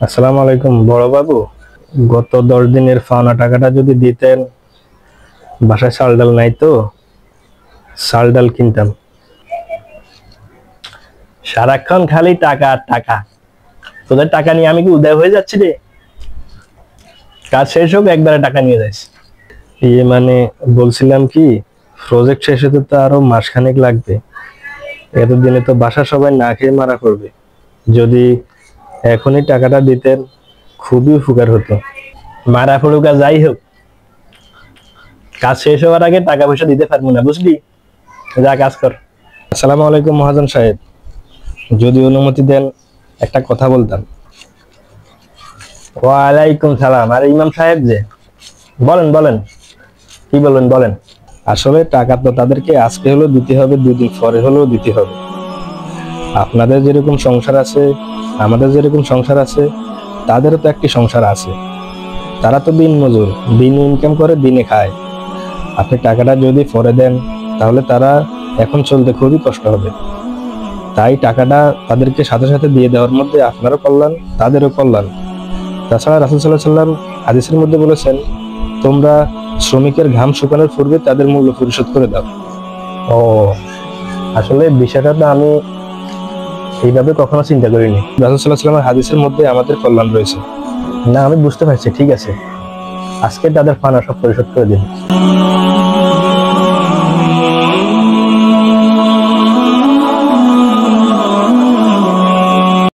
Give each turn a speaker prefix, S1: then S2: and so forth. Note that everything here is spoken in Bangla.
S1: আসসালামু আলাইকুম বড় বাবু। গত 10 দিনের পাওনা টাকাটা যদি দিতেন, বাসায় চাল ডাল নাই তো চাল ডাল কিনতাম। সারাক্ষণ খালি টাকা আর টাকা। তোদের টাকা নিয়ে আমি কি উদয় হয়ে যাচ্ছি রে? কাজ শেষ হোক একবারে টাকা নিয়ে যাইস। মানে বলছিলাম কি, প্রজেক্ট শেষ হতে তো আরো মাসখানেক লাগবে। এতদিনে তো বাসা সবাই না খেয়ে মারা করবে। যদি এখনই টাকাটা দিতেন খুবই উপকার হতো। মারা পড়ুক আর যাই হোক, কাজ শেষ হওয়ার আগে টাকা পয়সা দিতে পারবো না, বুঝলি? যা কাজ কর। আসসালামু আলাইকুম মহাজন সাহেব, যদি অনুমতি দেন একটা কথা বলতাম। ওয়ালাইকুম সালাম। আরে ইমাম সাহেব যে, বলেন বলেন, কি বলবেন বলেন। আসলে টাকা তো তাদেরকে আজকে হলেও দিতে হবে, 2 দিন পরে হলেও দিতে হবে। আপনাদের যেরকম সংসার আছে, আমাদের যেরকম সংসার আছে, তাদেরও তো একটি সংসার আছে। তারা তো দিন মজুর, দিন ইনকাম করে দিনে খায়। আপনি টাকাটা যদি পরে দেন তাহলে তারা এখন চলতে খুবই কষ্ট হবে। তাই টাকাটা তাদেরকে সাথে সাথে দিয়ে দেওয়ার মধ্যে আপনারও কল্যাণ, তাদেরও কল্যাণ। তাছাড়া রাসূল সাল্লাল্লাহু আলাইহি ওয়াসাল্লাম হাদিসের মধ্যে বলেছেন, তোমরা শ্রমিকের ঘাম শুকানোর পূর্বে তাদের মূল্য পরিশোধ করে দাও। ও, আসলে বিষয়টা তো আমি এইভাবে কখনো চিন্তা করিনি। রাসূল সাল্লাল্লাহু আলাইহি ওয়াসাল্লামের হাদিসের মধ্যে আমাদের কল্যাণ রয়েছে। না, আমি বুঝতে পারছি, ঠিক আছে, আজকে তাদের পাওনা সব পরিশোধ করে দিন।